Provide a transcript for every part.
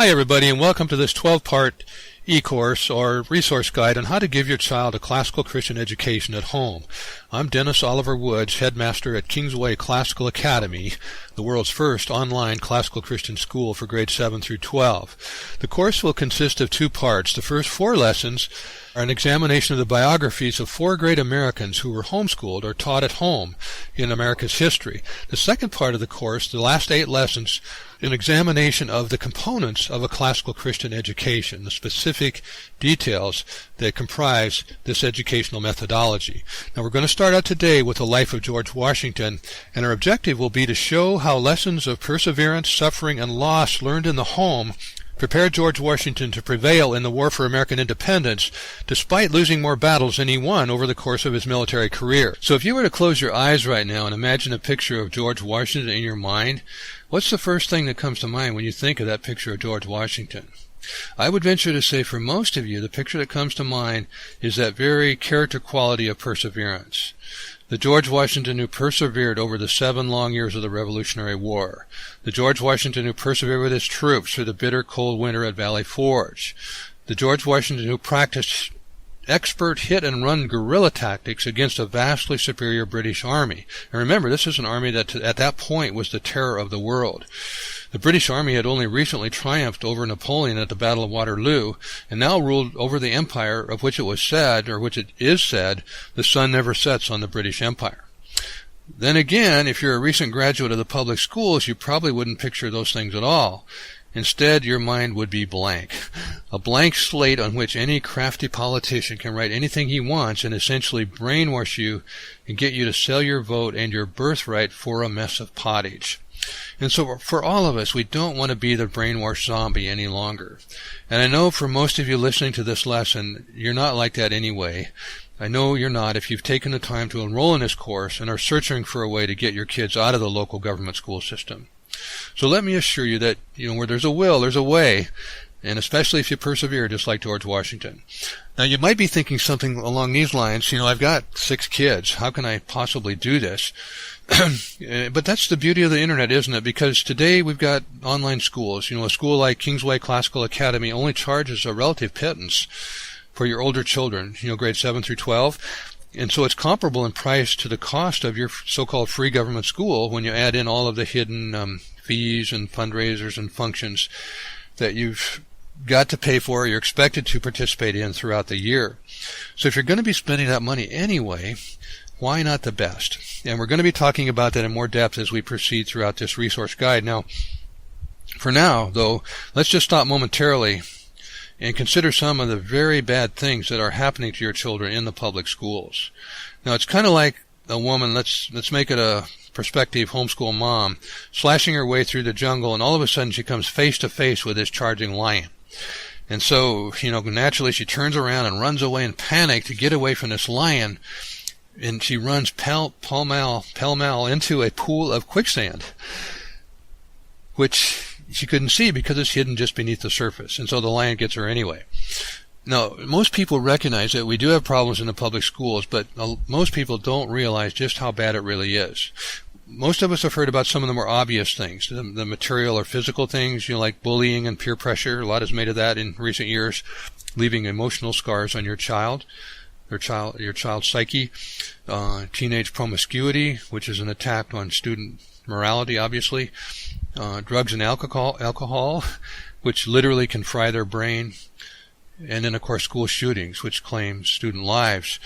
Hi everybody, and welcome to this 12-part e-course or resource guide on how to give your child a classical Christian education at home. I'm Dennis Oliver Woods, headmaster at Kingsway Classical Academy, the world's first online classical Christian school for grades 7 through 12. The course will consist of 2 parts. The first 4 lessons are an examination of the biographies of 4 great Americans who were homeschooled or taught at home in America's history. The second part of the course, the last 8 lessons, an examination of the components of a classical Christian education, the specific details that comprise this educational methodology. Now we're going to start out today with the life of George Washington, and our objective will be to show how lessons of perseverance, suffering, and loss learned in the home prepared George Washington to prevail in the War for American Independence, despite losing more battles than he won over the course of his military career. So if you were to close your eyes right now and imagine a picture of George Washington in your mind, what's the first thing that comes to mind when you think of that picture of George Washington? I would venture to say for most of you, the picture that comes to mind is that very character quality of perseverance. The George Washington who persevered over the 7 long years of the Revolutionary War. The George Washington who persevered with his troops through the bitter cold winter at Valley Forge. The George Washington who practiced expert hit-and-run guerrilla tactics against a vastly superior British army. And remember, this is an army that at that point was the terror of the world. The British army had only recently triumphed over Napoleon at the Battle of Waterloo, and now ruled over the empire of which it was said, or which it is said, the sun never sets on the British Empire. Then again, if you're a recent graduate of the public schools, you probably wouldn't picture those things at all. Instead, your mind would be blank. A blank slate on which any crafty politician can write anything he wants and essentially brainwash you and get you to sell your vote and your birthright for a mess of pottage. And so for all of us, we don't want to be the brainwashed zombie any longer. And I know for most of you listening to this lesson, you're not like that anyway. I know you're not if you've taken the time to enroll in this course and are searching for a way to get your kids out of the local government school system. So let me assure you that, where there's a will, there's a way, and especially if you persevere, just like George Washington. Now, you might be thinking something along these lines, I've got 6 kids. How can I possibly do this? But that's the beauty of the internet, isn't it? Because today we've got online schools. A school like Kingsway Classical Academy only charges a relative pittance for your older children, grades 7 through 12. And so it's comparable in price to the cost of your so-called free government school when you add in all of the hidden fees and fundraisers and functions that you've got to pay for or you're expected to participate in throughout the year. So if you're going to be spending that money anyway, why not the best? And we're going to be talking about that in more depth as we proceed throughout this resource guide. Now, for now, though, let's just stop momentarily and consider some of the very bad things that are happening to your children in the public schools. Now, it's kind of like a woman, let's make it a prospective homeschool mom, slashing her way through the jungle, and all of a sudden she comes face to face with this charging lion. And so, naturally she turns around and runs away in panic to get away from this lion, and she runs pell-mell into a pool of quicksand, which she couldn't see because it's hidden just beneath the surface, and so the lion gets her anyway. Now, most people recognize that we do have problems in the public schools, but most people don't realize just how bad it really is. Most of us have heard about some of the more obvious things, the material or physical things, like bullying and peer pressure. A lot is made of that in recent years, leaving emotional scars on your child, your child's psyche. Teenage promiscuity, which is an attack on student morality, obviously. Drugs and alcohol, which literally can fry their brain. And then, of course, school shootings, which claim student lives.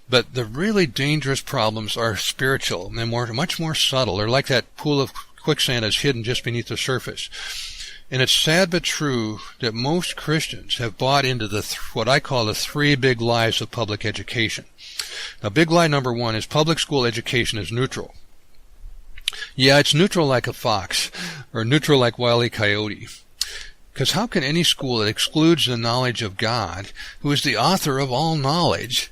But the really dangerous problems are spiritual, and they're much more subtle. They're like that pool of quicksand that's hidden just beneath the surface. And it's sad but true that most Christians have bought into what I call the 3 big lies of public education. Now, big lie number 1 is public school education is neutral. Yeah, it's neutral like a fox, or neutral like Wile E. Coyote. Because how can any school that excludes the knowledge of God, who is the author of all knowledge,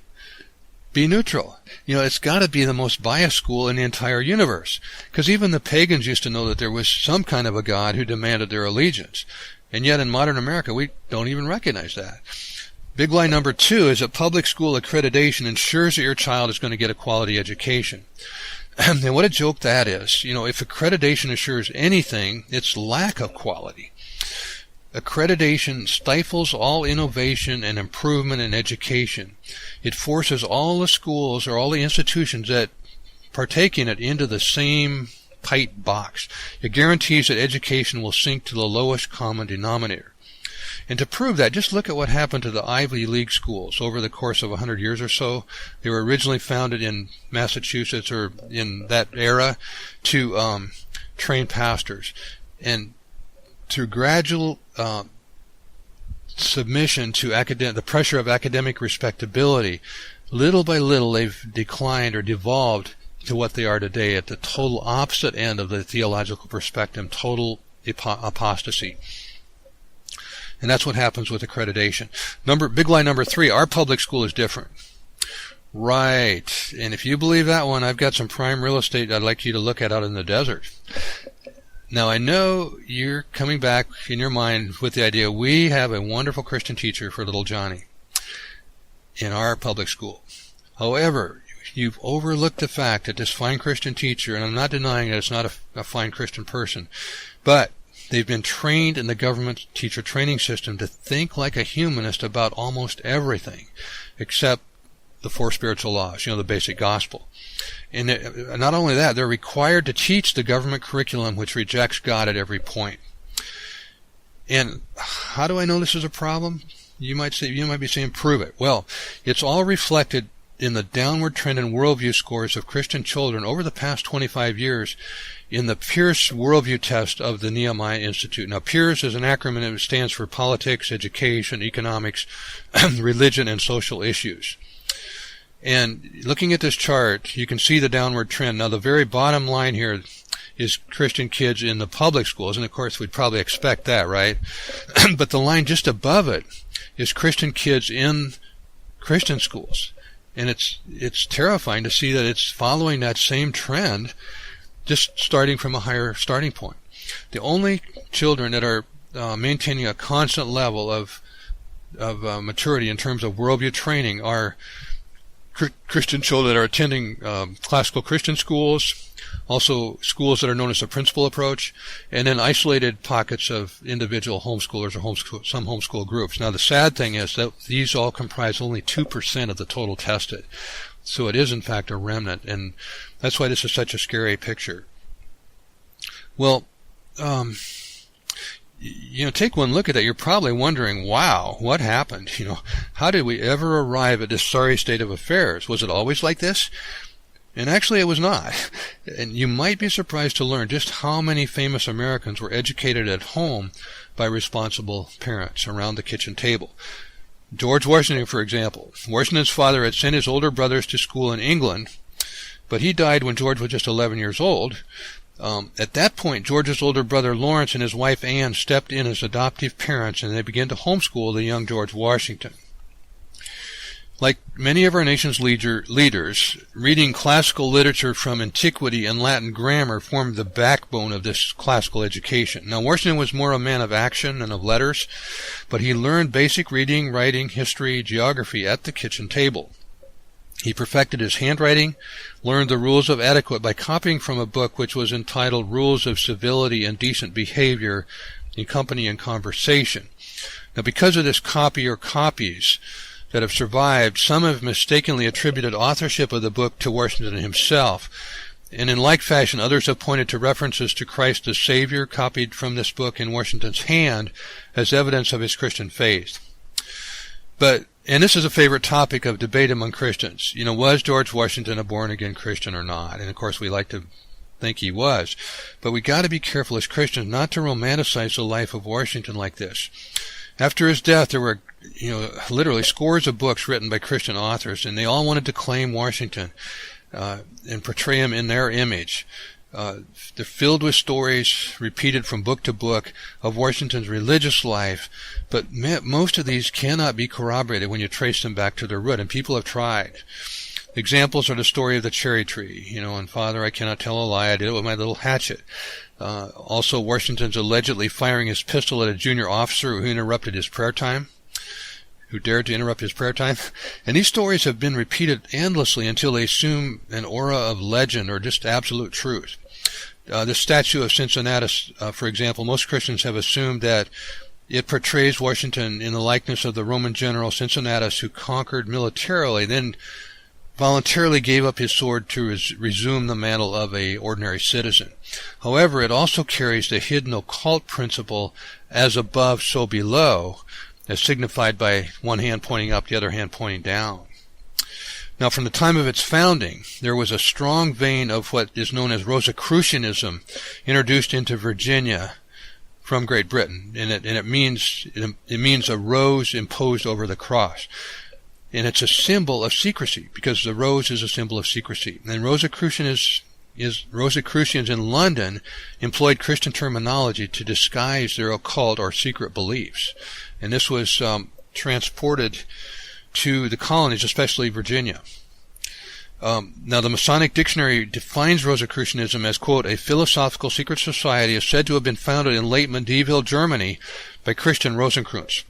be neutral? It's got to be the most biased school in the entire universe. Because even the pagans used to know that there was some kind of a God who demanded their allegiance. And yet in modern America, we don't even recognize that. Big lie number 2 is that public school accreditation ensures that your child is going to get a quality education. And what a joke that is. If accreditation assures anything, it's lack of quality. accreditation stifles all innovation and improvement in education. It forces all the schools or all the institutions that partake in it into the same tight box. It guarantees that education will sink to the lowest common denominator. And to prove that, just look at what happened to the Ivy League schools over the course of 100 years or so. They were originally founded in Massachusetts or in that era to train pastors. And through gradual submission to the pressure of academic respectability, little by little they've declined or devolved to what they are today at the total opposite end of the theological perspective, total apostasy. And that's what happens with accreditation. Big lie number 3, our public school is different. Right. And if you believe that one, I've got some prime real estate I'd like you to look at out in the desert. Now, I know you're coming back in your mind with the idea we have a wonderful Christian teacher for little Johnny in our public school. However, you've overlooked the fact that this fine Christian teacher, and I'm not denying that it's not a fine Christian person, but they've been trained in the government teacher training system to think like a humanist about almost everything except the 4 spiritual laws, the basic gospel. And not only that, they're required to teach the government curriculum which rejects God at every point. And how do I know this is a problem? You might be saying, prove it. Well, it's all reflected in the downward trend in worldview scores of Christian children over the past 25 years in the Pearce Worldview Test of the Nehemiah Institute. Now, Pearce is an acronym that stands for Politics, Education, Economics, Religion, and Social Issues. And looking at this chart, you can see the downward trend. Now, the very bottom line here is Christian kids in the public schools, and of course we'd probably expect that, right? But the line just above it is Christian kids in Christian schools. And it's terrifying to see that it's following that same trend, just starting from a higher starting point. The only children that are maintaining a constant level of maturity in terms of worldview training are Christian children that are attending classical Christian schools, also schools that are known as the principal approach, and then isolated pockets of individual homeschoolers or some homeschool groups. Now, the sad thing is that these all comprise only 2% of the total tested. So it is, in fact, a remnant, and that's why this is such a scary picture. Well, take one look at that. You're probably wondering, wow, what happened? How did we ever arrive at this sorry state of affairs? Was it always like this? And actually, it was not. And you might be surprised to learn just how many famous Americans were educated at home by responsible parents around the kitchen table. George Washington, for example. Washington's father had sent his older brothers to school in England, but he died when George was just 11 years old. At that point, George's older brother Lawrence and his wife Anne stepped in as adoptive parents, and they began to homeschool the young George Washington. Like many of our nation's leaders, reading classical literature from antiquity and Latin grammar formed the backbone of this classical education. Now, Washington was more a man of action than of letters, but he learned basic reading, writing, history, geography at the kitchen table. He perfected his handwriting, learned the rules of etiquette by copying from a book which was entitled Rules of Civility and Decent Behavior in Company and Conversation. Now, because of this copy or copies that have survived, some have mistakenly attributed authorship of the book to Washington himself. And in like fashion, others have pointed to references to Christ as Savior copied from this book in Washington's hand as evidence of his Christian faith. And this is a favorite topic of debate among Christians. Was George Washington a born-again Christian or not? And of course, we like to think he was. But we got to be careful as Christians not to romanticize the life of Washington like this. After his death, there were, literally scores of books written by Christian authors, and they all wanted to claim Washington and portray him in their image. They're filled with stories repeated from book to book of Washington's religious life, but most of these cannot be corroborated when you trace them back to their root, and people have tried. Examples are the story of the cherry tree, and Father, I cannot tell a lie, I did it with my little hatchet. Also, Washington's allegedly firing his pistol at a junior officer who interrupted his prayer time, who dared to interrupt his prayer time. And these stories have been repeated endlessly until they assume an aura of legend or just absolute truth. The statue of Cincinnatus, for example, most Christians have assumed that It portrays Washington in the likeness of the Roman general Cincinnatus, who conquered militarily, then voluntarily gave up his sword to resume the mantle of an ordinary citizen. However, it also carries the hidden occult principle, as above, so below, as signified by one hand pointing up, the other hand pointing down. Now, from the time of its founding, there was a strong vein of what is known as Rosicrucianism introduced into Virginia from Great Britain, and it means a rose imposed over the cross. And it's a symbol of secrecy, because the rose is a symbol of secrecy. And Rosicrucians in London employed Christian terminology to disguise their occult or secret beliefs. And this was transported to the colonies, especially Virginia. Now, the Masonic Dictionary defines Rosicrucianism as, quote, a philosophical secret society is said to have been founded in late medieval Germany by Christian Rosencrantz.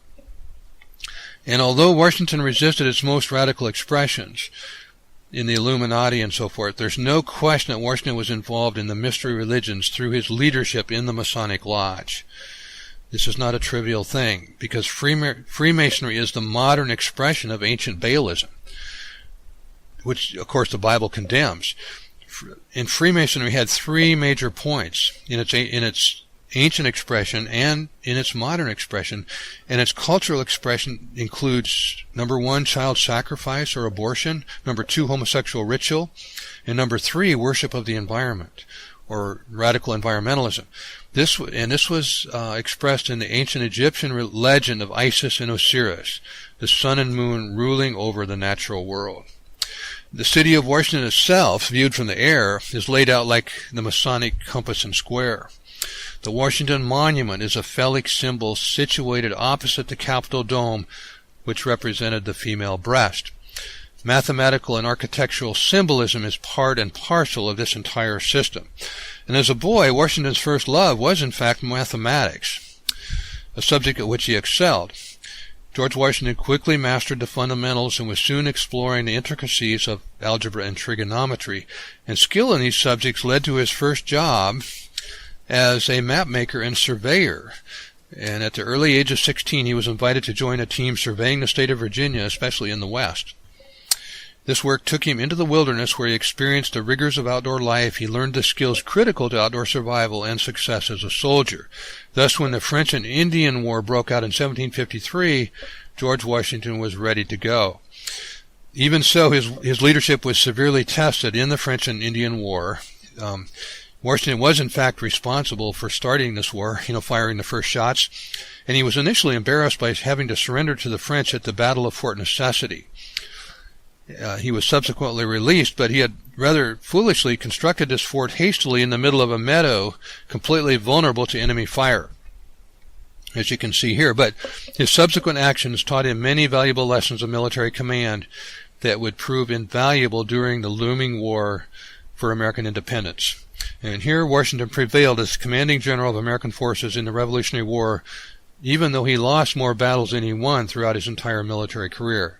And although Washington resisted its most radical expressions in the Illuminati and so forth, there's no question that Washington was involved in the mystery religions through his leadership in the Masonic Lodge. This is not a trivial thing, because Freemasonry is the modern expression of ancient Baalism, which, of course, the Bible condemns. In Freemasonry had three major points in its ancient expression and in its modern expression, and its cultural expression includes, number one, child sacrifice or abortion, number two, homosexual ritual, and number three, worship of the environment, or radical environmentalism. This was expressed in the ancient Egyptian legend of Isis and Osiris, the sun and moon ruling over the natural world. The city of Washington itself, viewed from the air, is laid out like the Masonic compass and square. The Washington Monument is a phallic symbol situated opposite the Capitol Dome, which represented the female breast. Mathematical and architectural symbolism is part and parcel of this entire system. And as a boy, Washington's first love was, in fact, mathematics, a subject at which he excelled. George Washington quickly mastered the fundamentals and was soon exploring the intricacies of algebra and trigonometry, and skill in these subjects led to his first job as a map maker and surveyor. And at the early age of 16, he was invited to join a team surveying the state of Virginia, especially in the West. This work took him into the wilderness, where he experienced the rigors of outdoor life. He learned the skills critical to outdoor survival and success as a soldier. Thus, when the French and Indian War broke out in 1753, George Washington was ready to go. Even so, his leadership was severely tested in the French and Indian War. Washington was, in fact, responsible for starting this war, firing the first shots, and he was initially embarrassed by having to surrender to the French at the Battle of Fort Necessity. He was subsequently released, but he had rather foolishly constructed this fort hastily in the middle of a meadow, completely vulnerable to enemy fire, as you can see here. But his subsequent actions taught him many valuable lessons of military command that would prove invaluable during the looming war for American independence. And here Washington prevailed as commanding general of American forces in the Revolutionary War, even though he lost more battles than he won throughout his entire military career.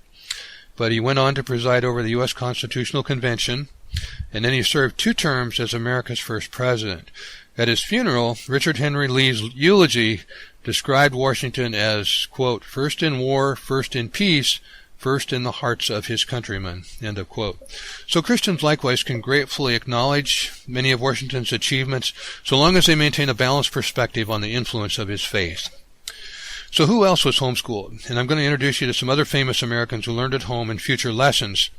But he went on to preside over the U.S. Constitutional Convention, and then he served 2 terms as America's first president. At his funeral, Richard Henry Lee's eulogy described Washington as, quote, first in war, first in peace, first in the hearts of his countrymen, end of quote. So Christians likewise can gratefully acknowledge many of Washington's achievements, so long as they maintain a balanced perspective on the influence of his faith. So who else was homeschooled? And I'm going to introduce you to some other famous Americans who learned at home in future lessons.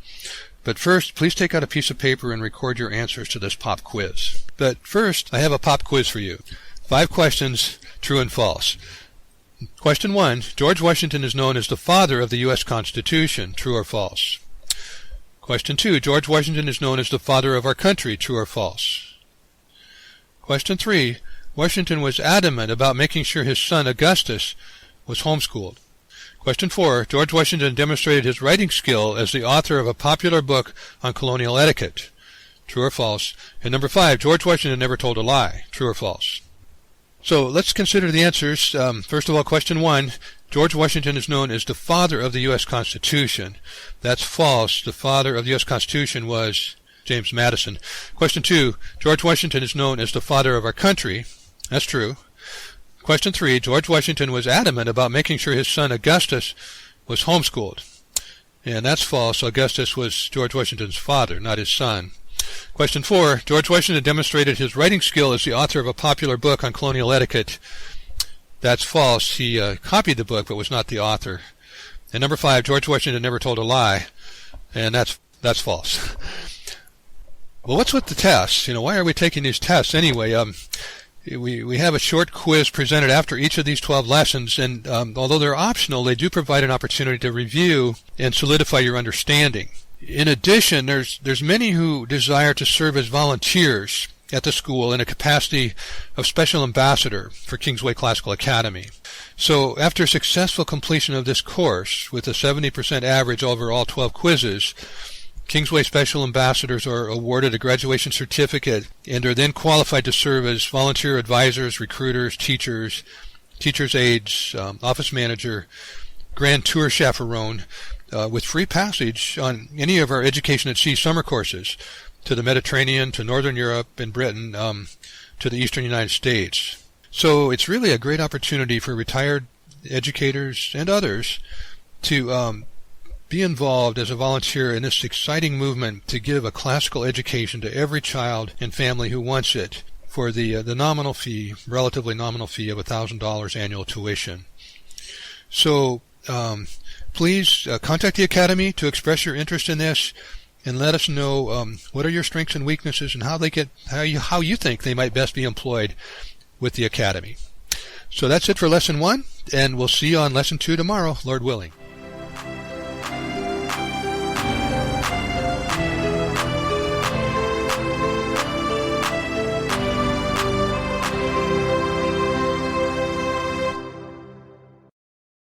But first, please take out a piece of paper and record your answers to this pop quiz. But first, I have a pop quiz for you. 5 questions, true and false. Question 1, George Washington is known as the father of the U.S. Constitution, true or false? Question 2, George Washington is known as the father of our country, true or false? Question 3, Washington was adamant about making sure his son Augustus was homeschooled. Question 4, George Washington demonstrated his writing skill as the author of a popular book on colonial etiquette, true or false? And number 5, George Washington never told a lie, true or false? So let's consider the answers. First of all, question 1, George Washington is known as the father of the U.S. Constitution. That's false. The father of the U.S. Constitution was James Madison. Question 2, George Washington is known as the father of our country. That's true. Question 3, George Washington was adamant about making sure his son Augustus was homeschooled. And that's false. Augustus was George Washington's father, not his son. Question 4, George Washington demonstrated his writing skill as the author of a popular book on colonial etiquette. That's false. He copied the book but was not the author. And number 5, George Washington never told a lie. And that's false. Well, what's with the tests? Why are we taking these tests anyway? We have a short quiz presented after each of these 12 lessons, and although they're optional, they do provide an opportunity to review and solidify your understanding. In addition, there's many who desire to serve as volunteers at the school in a capacity of special ambassador for Kingsway Classical Academy. So after successful completion of this course, with a 70% average over all 12 quizzes, Kingsway Special Ambassadors are awarded a graduation certificate and are then qualified to serve as volunteer advisors, recruiters, teachers, teacher's aides, office manager, grand tour chaperone, with free passage on any of our Education at Sea summer courses to the Mediterranean, to Northern Europe and Britain, to the Eastern United States. So it's really a great opportunity for retired educators and others to be involved as a volunteer in this exciting movement to give a classical education to every child and family who wants it for the nominal fee, relatively nominal fee of $1,000 annual tuition. So please contact the Academy to express your interest in this and let us know what are your strengths and weaknesses and how you think they might best be employed with the Academy. So that's it for Lesson 1, and we'll see you on Lesson 2 tomorrow, Lord willing.